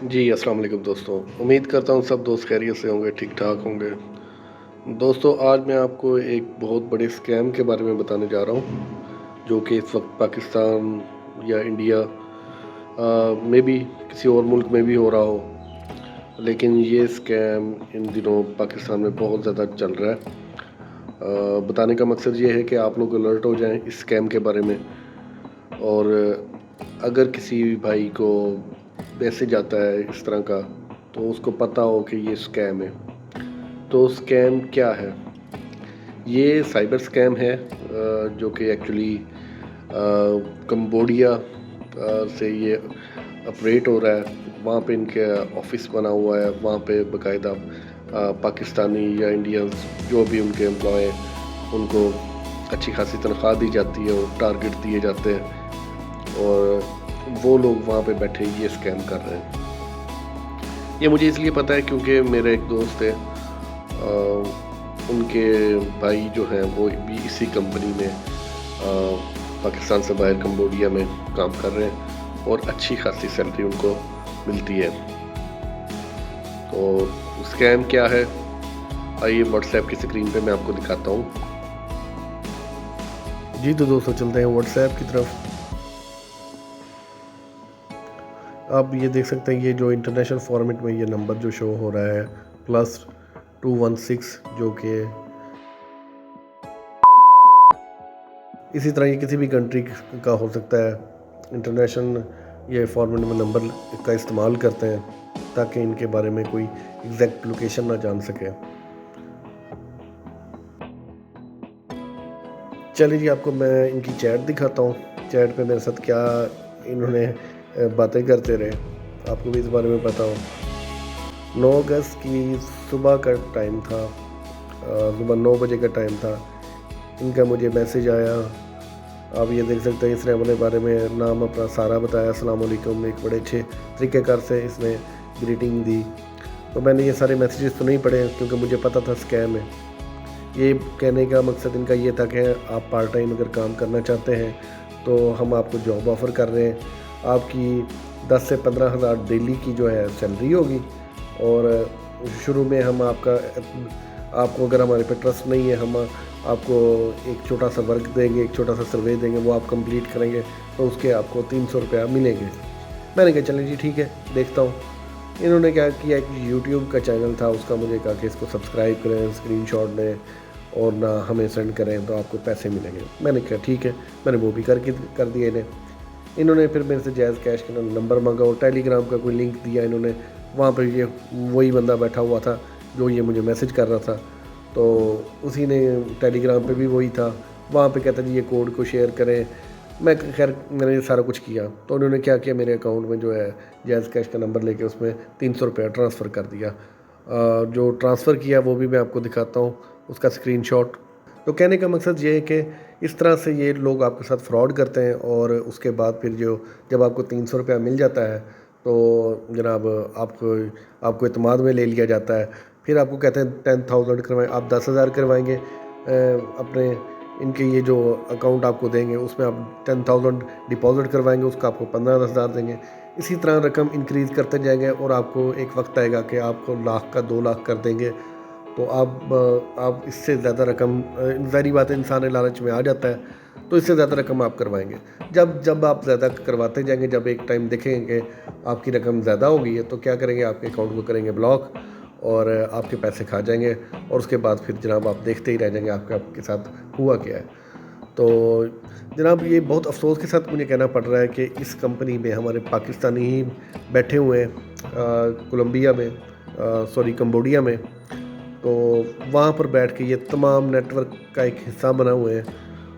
جی السلام علیکم دوستوں، امید کرتا ہوں سب دوست خیریت سے ہوں گے، ٹھیک ٹھاک ہوں گے۔ دوستوں آج میں آپ کو ایک بہت بڑے اسکیم کے بارے میں بتانے جا رہا ہوں جو کہ اس وقت پاکستان یا انڈیا میں بھی کسی اور ملک میں بھی ہو رہا ہو، لیکن یہ اسکیم ان دنوں پاکستان میں بہت زیادہ چل رہا ہے۔ بتانے کا مقصد یہ ہے کہ آپ لوگ الرٹ ہو جائیں اس اسکیم کے بارے میں، اور اگر کسی بھائی کو میسج آتا ہے اس طرح کا تو اس کو پتہ ہو کہ یہ اسکیم ہے۔ تو اسکیم کیا ہے؟ یہ سائبر اسکیم ہے جو کہ ایکچولی کمبوڈیا سے یہ اپریٹ ہو رہا ہے۔ وہاں پہ ان کے آفس بنا ہوا ہے، وہاں پہ باقاعدہ پاکستانی یا انڈینز جو بھی ان کے امپلائی ہیں ان کو اچھی خاصی تنخواہ دی جاتی ہے اور ٹارگٹ دیے جاتے ہیں، اور وہ لوگ وہاں پہ بیٹھے یہ اسکیم کر رہے ہیں۔ یہ مجھے اس لیے پتہ ہے کیونکہ میرا ایک دوست ہے، ان کے بھائی جو ہیں وہ بھی اسی کمپنی میں پاکستان سے باہر کمبوڈیا میں کام کر رہے ہیں اور اچھی خاصی سیلری ان کو ملتی ہے۔ تو اسکیم کیا ہے آئیے واٹس ایپ کی اسکرین پہ میں آپ کو دکھاتا ہوں۔ جی تو دوستوں چلتے ہیں واٹس ایپ کی طرف۔ آپ یہ دیکھ سکتے ہیں یہ جو انٹرنیشنل فارمیٹ میں یہ نمبر جو شو ہو رہا ہے +216، جو کہ اسی طرح یہ کسی بھی کنٹری کا ہو سکتا ہے۔ انٹرنیشنل یہ فارمیٹ میں نمبر کا استعمال کرتے ہیں تاکہ ان کے بارے میں کوئی ایگزیکٹ لوکیشن نہ جان سکے۔ چلیے جی آپ کو میں ان کی چیٹ دکھاتا ہوں، چیٹ پہ میرے ساتھ کیا انہوں نے باتیں کرتے رہے، آپ کو بھی اس بارے میں پتا ہو۔ 9 اگست کی صبح کا ٹائم تھا، صبح 9 بجے کا ٹائم تھا، ان کا مجھے میسج آیا۔ آپ یہ دیکھ سکتے ہیں اس نے اپنے بارے میں نام اپنا سارا بتایا، السلام علیکم، ایک بڑے اچھے طریقہ کار سے اس نے گریٹنگ دی۔ تو میں نے یہ سارے میسیجز تو نہیں پڑھے کیونکہ مجھے پتہ تھا اسکیم ہے۔ یہ کہنے کا مقصد ان کا یہ تھا کہ آپ پارٹ ٹائم اگر کام کرنا چاہتے ہیں تو ہم آپ کو جاب آفر کر رہے ہیں، آپ کی 10 سے 15 ہزار ڈیلی کی جو ہے سیلری ہوگی، اور شروع میں ہم آپ کو اگر ہمارے پہ ٹرسٹ نہیں ہے، ہم آپ کو ایک چھوٹا سا ورک دیں گے، ایک چھوٹا سا سروے دیں گے، وہ آپ کمپلیٹ کریں گے تو اس کے آپ کو 300 روپیہ ملیں گے۔ میں نے کہا چلیں جی ٹھیک ہے دیکھتا ہوں۔ انہوں نے کیا کیا، ایک یوٹیوب کا چینل تھا، اس کا مجھے کہا کہ اس کو سبسکرائب کریں، اسکرین شاٹ لیں اور نہ ہمیں سینڈ کریں تو آپ کو پیسے ملیں گے۔ میں نے کہا ٹھیک ہے، میں نے وہ بھی کر دیا انہوں نے پھر میرے سے جائز کیش کا نمبر مانگا اور ٹیلی گرام کا کوئی لنک دیا انہوں نے۔ وہاں پہ یہ وہی بندہ بیٹھا ہوا تھا جو یہ مجھے میسج کر رہا تھا، تو اسی نے ٹیلی گرام پہ بھی وہی تھا، وہاں پہ کہتا جی یہ کوڈ کو شیئر کریں۔ میں نے سارا کچھ کیا، تو انہوں نے کیا کیا، میرے اکاؤنٹ میں جو ہے جائز کیش کا نمبر لے کے اس میں 300 روپیہ ٹرانسفر کر دیا۔ جو ٹرانسفر کیا وہ بھی میں آپ کو دکھاتا ہوں، اس کا اسکرین شاٹ۔ تو کہنے کا مقصد یہ ہے کہ اس طرح سے یہ لوگ آپ کے ساتھ فراڈ کرتے ہیں، اور اس کے بعد پھر جب آپ کو 300 روپیہ مل جاتا ہے تو جناب آپ کو اعتماد میں لے لیا جاتا ہے۔ پھر آپ کو کہتے ہیں 10,000 کروائیں، آپ 10,000 کروائیں گے اپنے ان کے یہ جو اکاؤنٹ آپ کو دیں گے اس میں آپ 10,000 ڈپازٹ کروائیں گے، اس کا آپ کو 15,000 دیں گے۔ اسی طرح رقم انکریز کرتے جائیں گے اور آپ کو ایک وقت آئے گا کہ آپ کو 1,00,000 کا 2,00,000 کر دیں گے۔ تو آپ اس سے زیادہ رقم، ظاہری بات ہے انسان لالچ میں آ جاتا ہے، تو اس سے زیادہ رقم آپ کروائیں گے۔ جب آپ زیادہ کرواتے جائیں گے، جب ایک ٹائم دیکھیں گے کہ آپ کی رقم زیادہ ہو گئی ہے تو کیا کریں گے، آپ کے اکاؤنٹ کو کریں گے بلاک اور آپ کے پیسے کھا جائیں گے، اور اس کے بعد پھر جناب آپ دیکھتے ہی رہ جائیں گے آپ کے ساتھ ہوا کیا ہے۔ تو جناب یہ بہت افسوس کے ساتھ مجھے کہنا پڑ رہا ہے کہ اس کمپنی میں ہمارے پاکستانی ہی بیٹھے ہوئے ہیں کمبوڈیا میں، تو وہاں پر بیٹھ کے یہ تمام نیٹ ورک کا ایک حصہ بنا ہوئے ہیں،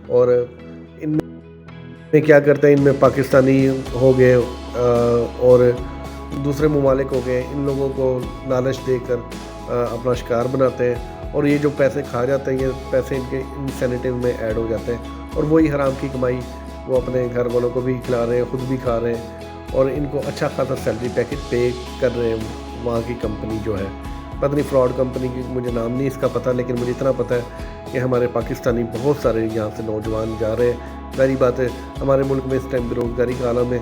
اور ان میں کیا کرتے ہیں، ان میں پاکستانی ہو گئے اور دوسرے ممالک ہو گئے، ان لوگوں کو لالچ دے کر اپنا شکار بناتے ہیں، اور یہ جو پیسے کھا جاتے ہیں یہ پیسے ان کے انسینٹیو میں ایڈ ہو جاتے ہیں، اور وہی حرام کی کمائی وہ اپنے گھر والوں کو بھی کھلا رہے ہیں، خود بھی کھا رہے ہیں، اور ان کو اچھا خاصا سیلری پیکج پے کر رہے ہیں وہاں کی کمپنی جو ہے۔ پتہ نہیں فراڈ کمپنی کی مجھے نام نہیں اس کا پتہ، لیکن مجھے اتنا پتہ ہے کہ ہمارے پاکستانی بہت سارے یہاں سے نوجوان جا رہے ہیں۔ ظاہری بات ہے ہمارے ملک میں اس ٹائم بے روزگاری کا عالم ہے،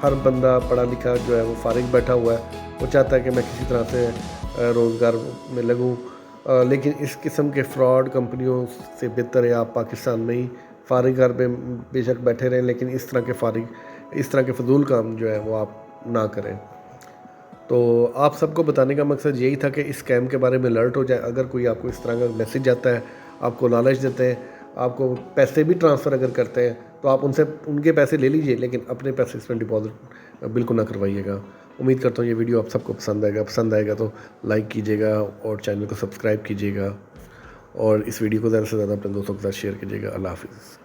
ہر بندہ پڑھا لکھا جو ہے وہ فارغ بیٹھا ہوا ہے، وہ چاہتا ہے کہ میں کسی طرح سے روزگار میں لگوں، لیکن اس قسم کے فراڈ کمپنیوں سے بہتر ہے آپ پاکستان میں ہی فارغ گھر پہ بے شک بیٹھے رہیں، لیکن اس طرح کے فضول کام جو ہے وہ آپ نہ کریں۔ تو آپ سب کو بتانے کا مقصد یہی تھا کہ اس اسکیم کے بارے میں الرٹ ہو جائے۔ اگر کوئی آپ کو اس طرح کا میسج آتا ہے، آپ کو لالچ دیتے ہیں، آپ کو پیسے بھی ٹرانسفر اگر کرتے ہیں، تو آپ ان کے پیسے لے لیجئے، لیکن اپنے پیسے اس میں ڈپازٹ بالکل نہ کروائیے گا۔ امید کرتا ہوں یہ ویڈیو آپ سب کو پسند آئے گا تو لائک کیجیے گا اور چینل کو سبسکرائب کیجیے گا، اور اس ویڈیو کو زیادہ سے زیادہ اپنے دوستوں کے ساتھ شیئر کیجیے گا۔ اللہ حافظ۔